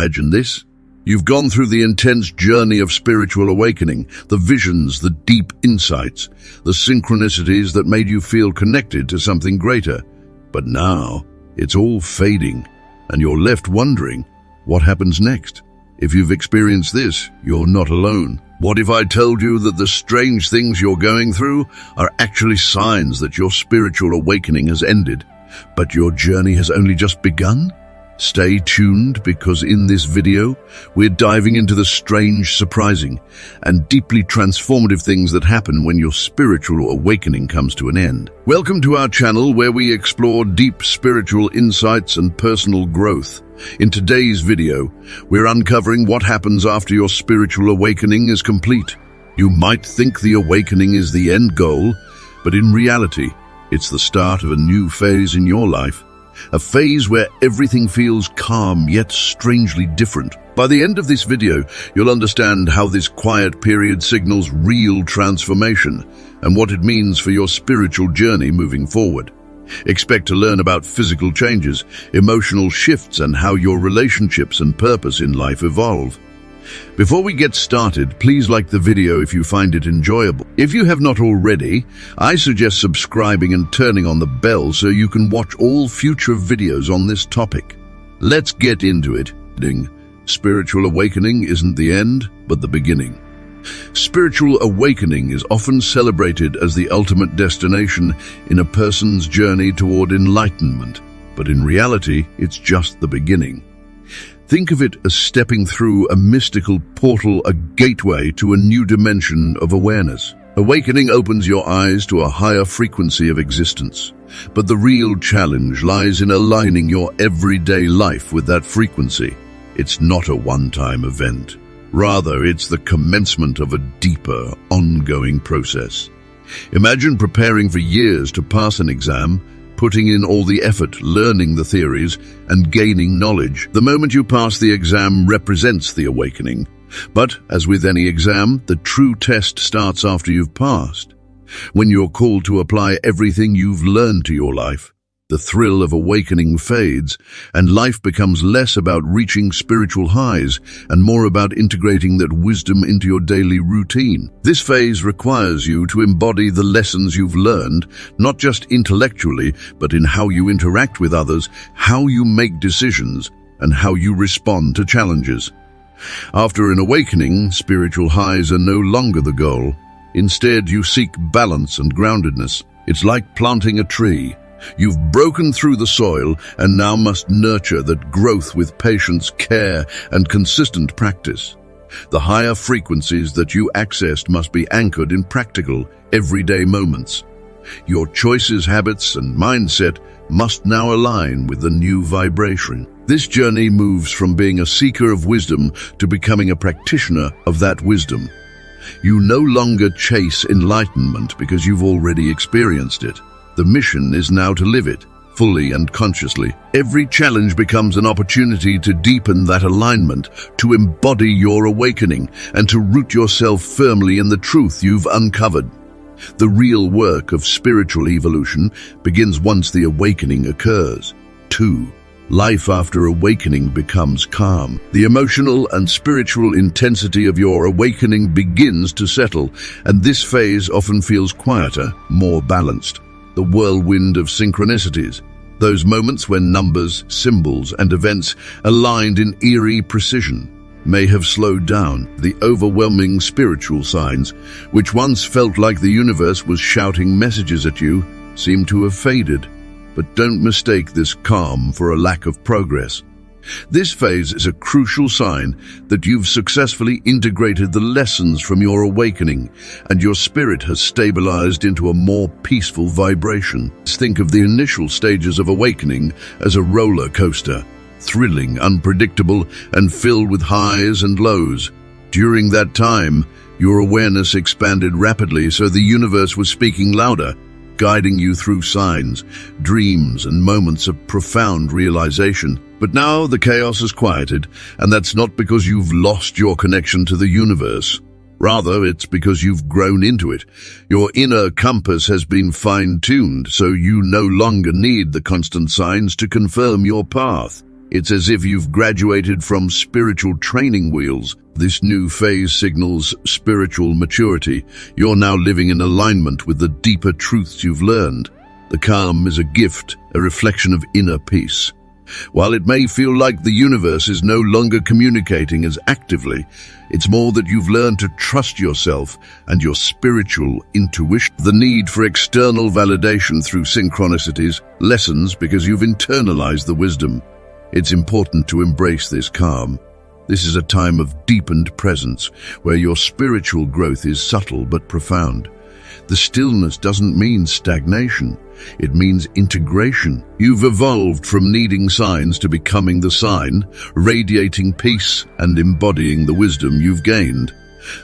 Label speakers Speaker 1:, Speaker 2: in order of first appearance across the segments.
Speaker 1: Imagine this. You've gone through the intense journey of spiritual awakening, the visions, the deep insights, the synchronicities that made you feel connected to something greater. But now, it's all fading, and you're left wondering, what happens next? If you've experienced this, you're not alone. What if I told you that the strange things you're going through are actually signs that your spiritual awakening has ended, but your journey has only just begun? Stay tuned, because in this video, we're diving into the strange, surprising, and deeply transformative things that happen when your spiritual awakening comes to an end. Welcome to our channel, where we explore deep spiritual insights and personal growth. In today's video, we're uncovering what happens after your spiritual awakening is complete. You might think the awakening is the end goal, but in reality, it's the start of a new phase in your life. A phase where everything feels calm yet strangely different. By the end of this video, you'll understand how this quiet period signals real transformation and what it means for your spiritual journey moving forward. Expect to learn about physical changes, emotional shifts, and how your relationships and purpose in life evolve. Before we get started, please like the video if you find it enjoyable. If you have not already, I suggest subscribing and turning on the bell so you can watch all future videos on this topic. Let's get into it. Spiritual awakening isn't the end, but the beginning. Spiritual awakening is often celebrated as the ultimate destination in a person's journey toward enlightenment, but in reality, it's just the beginning. Think of it as stepping through a mystical portal, a gateway to a new dimension of awareness. Awakening opens your eyes to a higher frequency of existence, but the real challenge lies in aligning your everyday life with that frequency. It's not a one-time event. Rather, it's the commencement of a deeper, ongoing process. Imagine preparing for years to pass an exam, putting in all the effort, learning the theories, and gaining knowledge. The moment you pass the exam represents the awakening. But, as with any exam, the true test starts after you've passed. When you're called to apply everything you've learned to your life, the thrill of awakening fades, and life becomes less about reaching spiritual highs and more about integrating that wisdom into your daily routine. This phase requires you to embody the lessons you've learned, not just intellectually, but in how you interact with others, how you make decisions, and how you respond to challenges. After an awakening, spiritual highs are no longer the goal. Instead, you seek balance and groundedness. It's like planting a tree. You've broken through the soil and now must nurture that growth with patience, care, and consistent practice. The higher frequencies that you accessed must be anchored in practical, everyday moments. Your choices, habits, and mindset must now align with the new vibration. This journey moves from being a seeker of wisdom to becoming a practitioner of that wisdom. You no longer chase enlightenment because you've already experienced it. The mission is now to live it, fully and consciously. Every challenge becomes an opportunity to deepen that alignment, to embody your awakening, and to root yourself firmly in the truth you've uncovered. The real work of spiritual evolution begins once the awakening occurs. 2. Life after awakening becomes calm. The emotional and spiritual intensity of your awakening begins to settle, and this phase often feels quieter, more balanced. The whirlwind of synchronicities, those moments when numbers, symbols, and events aligned in eerie precision, may have slowed down. The overwhelming spiritual signs, which once felt like the universe was shouting messages at you, seem to have faded. But don't mistake this calm for a lack of progress. This phase is a crucial sign that you've successfully integrated the lessons from your awakening, and your spirit has stabilized into a more peaceful vibration. Think of the initial stages of awakening as a roller coaster, thrilling, unpredictable, and filled with highs and lows. During that time, your awareness expanded rapidly, so the universe was speaking louder, guiding you through signs, dreams, and moments of profound realization. But now the chaos has quieted, and that's not because you've lost your connection to the universe. Rather, it's because you've grown into it. Your inner compass has been fine-tuned, so you no longer need the constant signs to confirm your path. It's as if you've graduated from spiritual training wheels. This new phase signals spiritual maturity. You're now living in alignment with the deeper truths you've learned. The calm is a gift, a reflection of inner peace. While it may feel like the universe is no longer communicating as actively, it's more that you've learned to trust yourself and your spiritual intuition. The need for external validation through synchronicities lessens because you've internalized the wisdom. It's important to embrace this calm. This is a time of deepened presence, where your spiritual growth is subtle but profound. The stillness doesn't mean stagnation. It means integration. You've evolved from needing signs to becoming the sign, radiating peace and embodying the wisdom you've gained.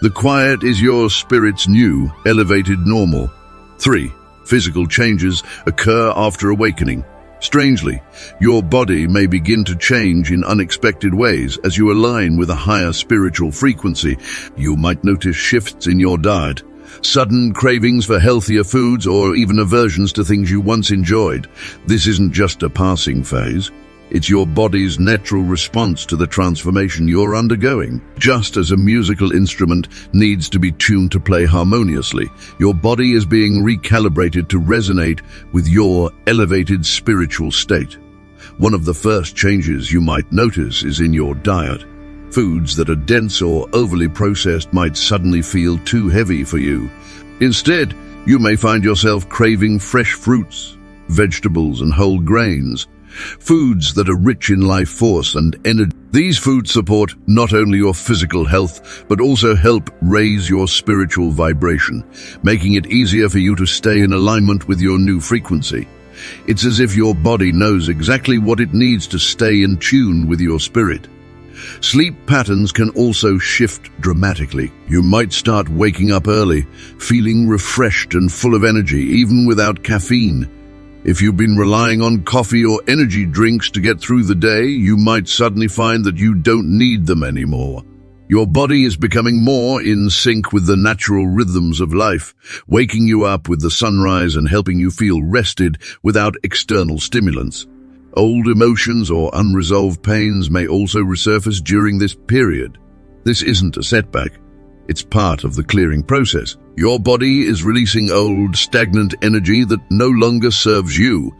Speaker 1: The quiet is your spirit's new, elevated normal. 3. Physical changes occur after awakening. Strangely, your body may begin to change in unexpected ways as you align with a higher spiritual frequency. You might notice shifts in your diet, sudden cravings for healthier foods, or even aversions to things you once enjoyed. This isn't just a passing phase. It's your body's natural response to the transformation you're undergoing. Just as a musical instrument needs to be tuned to play harmoniously, your body is being recalibrated to resonate with your elevated spiritual state. One of the first changes you might notice is in your diet. Foods that are dense or overly processed might suddenly feel too heavy for you. Instead, you may find yourself craving fresh fruits, vegetables, and whole grains. Foods that are rich in life force and energy. These foods support not only your physical health, but also help raise your spiritual vibration, making it easier for you to stay in alignment with your new frequency. It's as if your body knows exactly what it needs to stay in tune with your spirit. Sleep patterns can also shift dramatically. You might start waking up early, feeling refreshed and full of energy, even without caffeine. If you've been relying on coffee or energy drinks to get through the day, you might suddenly find that you don't need them anymore. Your body is becoming more in sync with the natural rhythms of life, waking you up with the sunrise and helping you feel rested without external stimulants. Old emotions or unresolved pains may also resurface during this period. This isn't a setback. It's part of the clearing process. Your body is releasing old, stagnant energy that no longer serves you.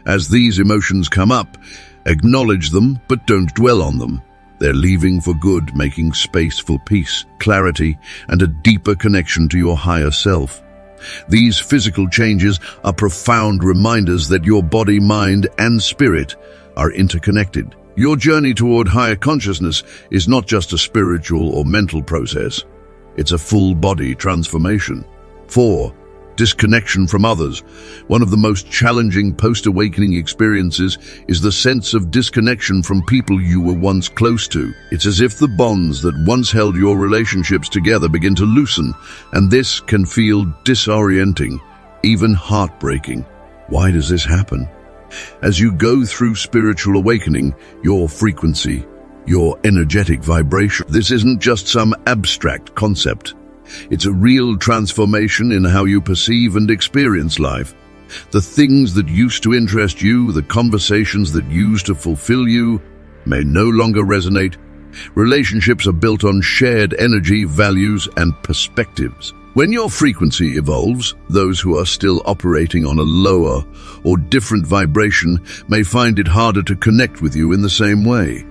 Speaker 1: As these emotions come up, acknowledge them, but don't dwell on them. They're leaving for good, making space for peace, clarity, and a deeper connection to your higher self. These physical changes are profound reminders that your body, mind, and spirit are interconnected. Your journey toward higher consciousness is not just a spiritual or mental process. It's a full-body transformation. 4. Disconnection from others. One of the most challenging post-awakening experiences is the sense of disconnection from people you were once close to. It's as if the bonds that once held your relationships together begin to loosen, and this can feel disorienting, even heartbreaking. Why does this happen? As you go through spiritual awakening, your frequency, your energetic vibration. This isn't just some abstract concept. It's a real transformation in how you perceive and experience life. The things that used to interest you, the conversations that used to fulfill you, may no longer resonate. Relationships are built on shared energy, values, and perspectives. When your frequency evolves, those who are still operating on a lower or different vibration may find it harder to connect with you in the same way.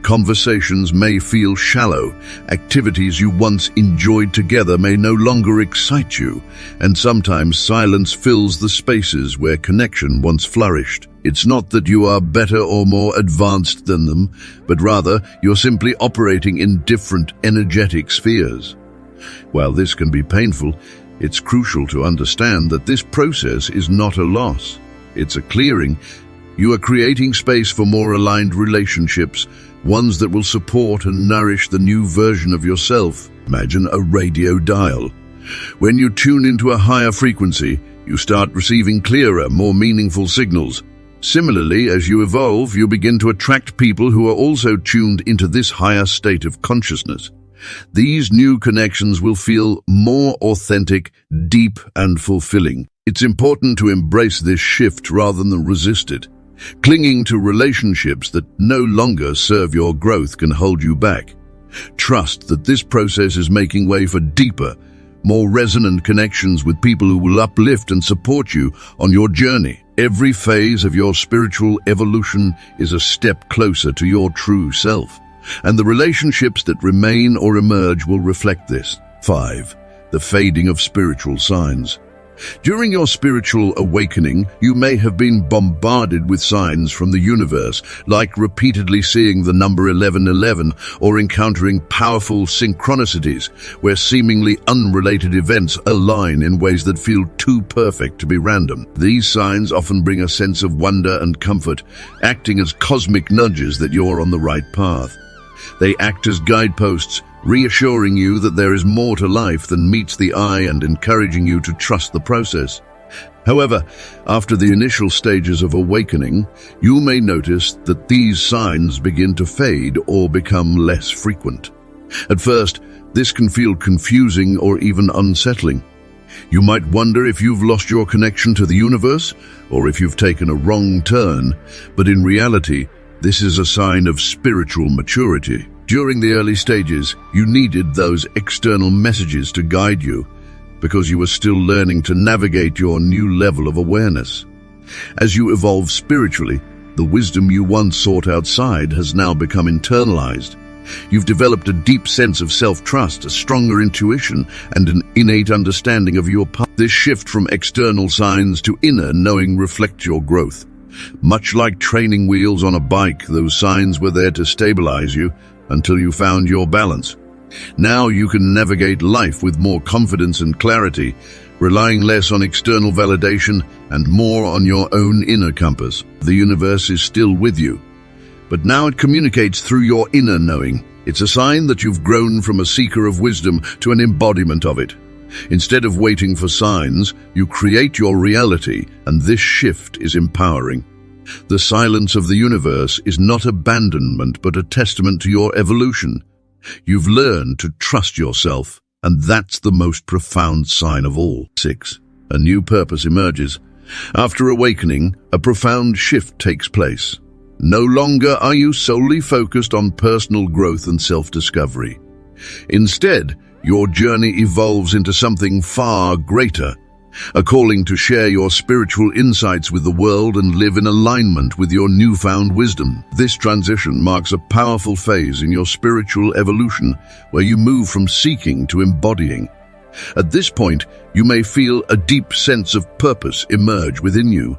Speaker 1: Conversations may feel shallow, activities you once enjoyed together may no longer excite you, and sometimes silence fills the spaces where connection once flourished. It's not that you are better or more advanced than them, but rather you're simply operating in different energetic spheres. While this can be painful, it's crucial to understand that this process is not a loss. It's a clearing. You are creating space for more aligned relationships, ones that will support and nourish the new version of yourself. Imagine a radio dial. When you tune into a higher frequency, you start receiving clearer, more meaningful signals. Similarly, as you evolve, you begin to attract people who are also tuned into this higher state of consciousness. These new connections will feel more authentic, deep, and fulfilling. It's important to embrace this shift rather than resist it. Clinging to relationships that no longer serve your growth can hold you back. Trust that this process is making way for deeper, more resonant connections with people who will uplift and support you on your journey. Every phase of your spiritual evolution is a step closer to your true self, and the relationships that remain or emerge will reflect this. 5. The fading of spiritual signs. During your spiritual awakening, you may have been bombarded with signs from the universe, like repeatedly seeing the number 1111 or encountering powerful synchronicities, where seemingly unrelated events align in ways that feel too perfect to be random. These signs often bring a sense of wonder and comfort, acting as cosmic nudges that you're on the right path. They act as guideposts, reassuring you that there is more to life than meets the eye and encouraging you to trust the process. However, after the initial stages of awakening, you may notice that these signs begin to fade or become less frequent. At first, this can feel confusing or even unsettling. You might wonder if you've lost your connection to the universe or if you've taken a wrong turn, but in reality, this is a sign of spiritual maturity. During the early stages, you needed those external messages to guide you because you were still learning to navigate your new level of awareness. As you evolve spiritually, the wisdom you once sought outside has now become internalized. You've developed a deep sense of self-trust, a stronger intuition, and an innate understanding of your path. This shift from external signs to inner knowing reflects your growth. Much like training wheels on a bike, those signs were there to stabilize you until you found your balance. Now you can navigate life with more confidence and clarity, relying less on external validation and more on your own inner compass. The universe is still with you, but now it communicates through your inner knowing. It's a sign that you've grown from a seeker of wisdom to an embodiment of it. Instead of waiting for signs, you create your reality, and this shift is empowering. The silence of the universe is not abandonment, but a testament to your evolution. You've learned to trust yourself, and that's the most profound sign of all. 6. A new purpose emerges. After awakening, a profound shift takes place. No longer are you solely focused on personal growth and self-discovery. Instead, your journey evolves into something far greater, a calling to share your spiritual insights with the world and live in alignment with your newfound wisdom. This transition marks a powerful phase in your spiritual evolution, where you move from seeking to embodying. At this point, you may feel a deep sense of purpose emerge within you.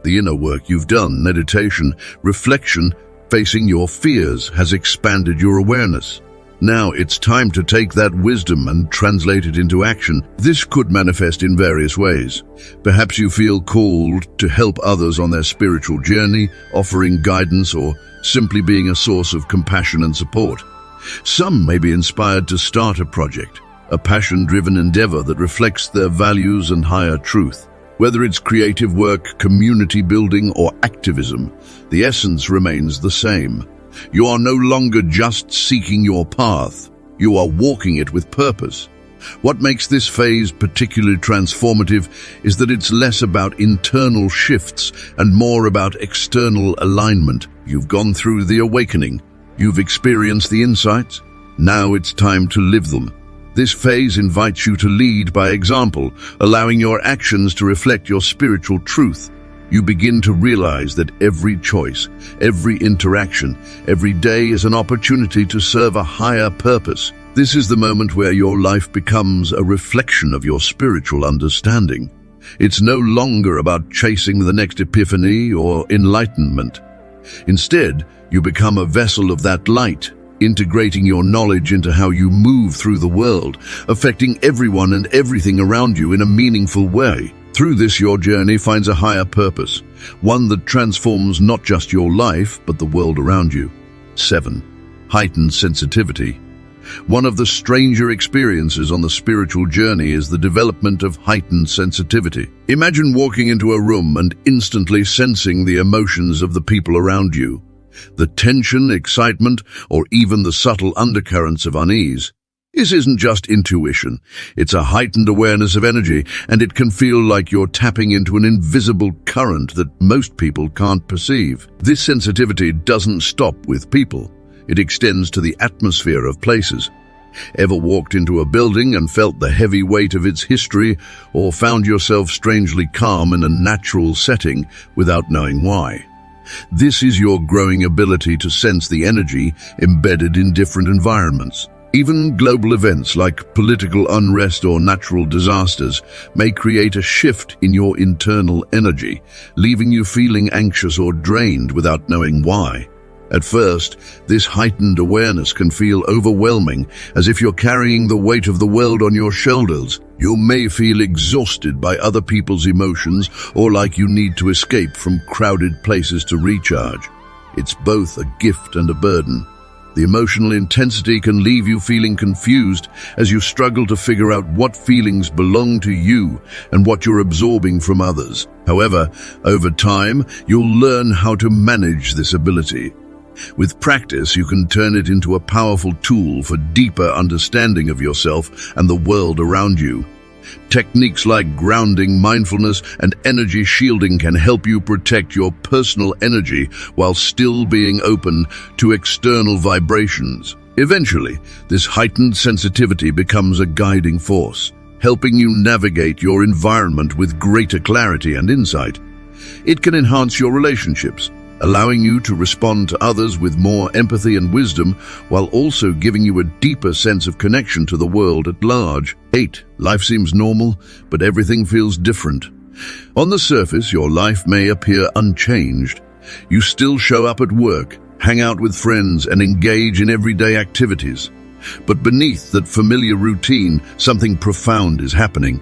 Speaker 1: The inner work you've done, meditation, reflection, facing your fears, has expanded your awareness. Now it's time to take that wisdom and translate it into action. This could manifest in various ways. Perhaps you feel called to help others on their spiritual journey, offering guidance or simply being a source of compassion and support. Some may be inspired to start a project, a passion-driven endeavor that reflects their values and higher truth. Whether it's creative work, community building, or activism, the essence remains the same. You are no longer just seeking your path, you are walking it with purpose. What makes this phase particularly transformative is that it's less about internal shifts and more about external alignment. You've gone through the awakening, you've experienced the insights, now it's time to live them. This phase invites you to lead by example, allowing your actions to reflect your spiritual truth. You begin to realize that every choice, every interaction, every day is an opportunity to serve a higher purpose. This is the moment where your life becomes a reflection of your spiritual understanding. It's no longer about chasing the next epiphany or enlightenment. Instead, you become a vessel of that light, integrating your knowledge into how you move through the world, affecting everyone and everything around you in a meaningful way. Through this, your journey finds a higher purpose, one that transforms not just your life, but the world around you. 7. Heightened sensitivity. One of the stranger experiences on the spiritual journey is the development of heightened sensitivity. Imagine walking into a room and instantly sensing the emotions of the people around you. The tension, excitement, or even the subtle undercurrents of unease. This isn't just intuition. It's a heightened awareness of energy, and it can feel like you're tapping into an invisible current that most people can't perceive. This sensitivity doesn't stop with people. It extends to the atmosphere of places. Ever walked into a building and felt the heavy weight of its history, or found yourself strangely calm in a natural setting without knowing why? This is your growing ability to sense the energy embedded in different environments. Even global events like political unrest or natural disasters may create a shift in your internal energy, leaving you feeling anxious or drained without knowing why. At first, this heightened awareness can feel overwhelming, as if you're carrying the weight of the world on your shoulders. You may feel exhausted by other people's emotions, or like you need to escape from crowded places to recharge. It's both a gift and a burden. The emotional intensity can leave you feeling confused as you struggle to figure out what feelings belong to you and what you're absorbing from others. However, over time, you'll learn how to manage this ability. With practice, you can turn it into a powerful tool for deeper understanding of yourself and the world around you. Techniques like grounding, mindfulness, and energy shielding can help you protect your personal energy while still being open to external vibrations. Eventually, this heightened sensitivity becomes a guiding force, helping you navigate your environment with greater clarity and insight. It can enhance your relationships, allowing you to respond to others with more empathy and wisdom, while also giving you a deeper sense of connection to the world at large. 8. Life seems normal, but everything feels different. On the surface, your life may appear unchanged. You still show up at work, hang out with friends, and engage in everyday activities. But beneath that familiar routine, something profound is happening.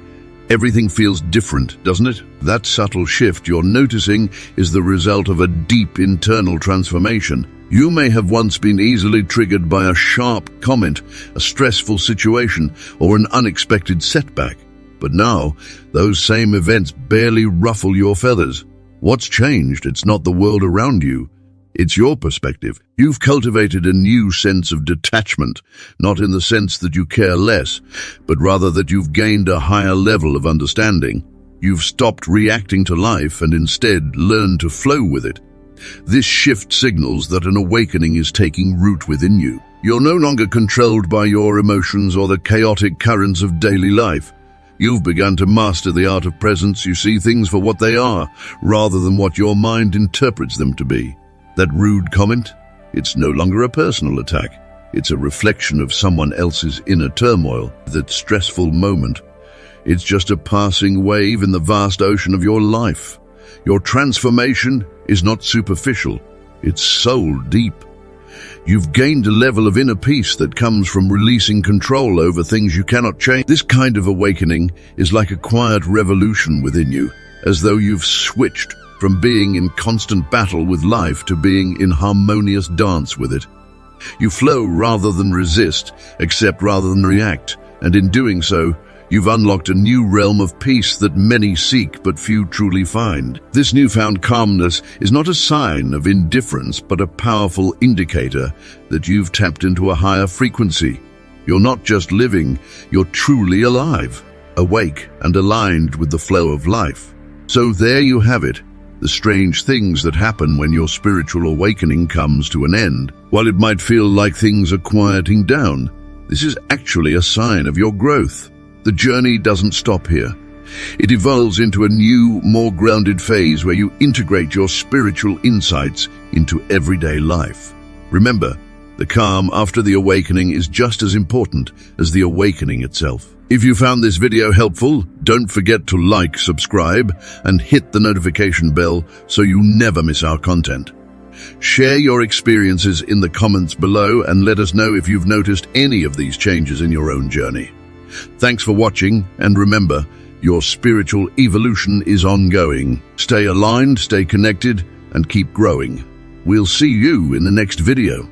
Speaker 1: Everything feels different, doesn't it? That subtle shift you're noticing is the result of a deep internal transformation. You may have once been easily triggered by a sharp comment, a stressful situation, or an unexpected setback. But now, those same events barely ruffle your feathers. What's changed? It's not the world around you. It's your perspective. You've cultivated a new sense of detachment, not in the sense that you care less, but rather that you've gained a higher level of understanding. You've stopped reacting to life and instead learned to flow with it. This shift signals that an awakening is taking root within you. You're no longer controlled by your emotions or the chaotic currents of daily life. You've begun to master the art of presence. You see things for what they are, rather than what your mind interprets them to be. That rude comment? It's no longer a personal attack. It's a reflection of someone else's inner turmoil. That stressful moment, it's just a passing wave in the vast ocean of your life. Your transformation is not superficial. It's soul deep. You've gained a level of inner peace that comes from releasing control over things you cannot change. This kind of awakening is like a quiet revolution within you, as though you've switched from being in constant battle with life to being in harmonious dance with it. You flow rather than resist, accept rather than react, and in doing so, you've unlocked a new realm of peace that many seek but few truly find. This newfound calmness is not a sign of indifference, but a powerful indicator that you've tapped into a higher frequency. You're not just living, you're truly alive, awake and aligned with the flow of life. So there you have it. The strange things that happen when your spiritual awakening comes to an end. While it might feel like things are quieting down, this is actually a sign of your growth. The journey doesn't stop here. It evolves into a new, more grounded phase where you integrate your spiritual insights into everyday life. Remember, the calm after the awakening is just as important as the awakening itself. If you found this video helpful, don't forget to like, subscribe, and hit the notification bell so you never miss our content. Share your experiences in the comments below and let us know if you've noticed any of these changes in your own journey. Thanks for watching, and remember, your spiritual evolution is ongoing. Stay aligned, stay connected, and keep growing. We'll see you in the next video.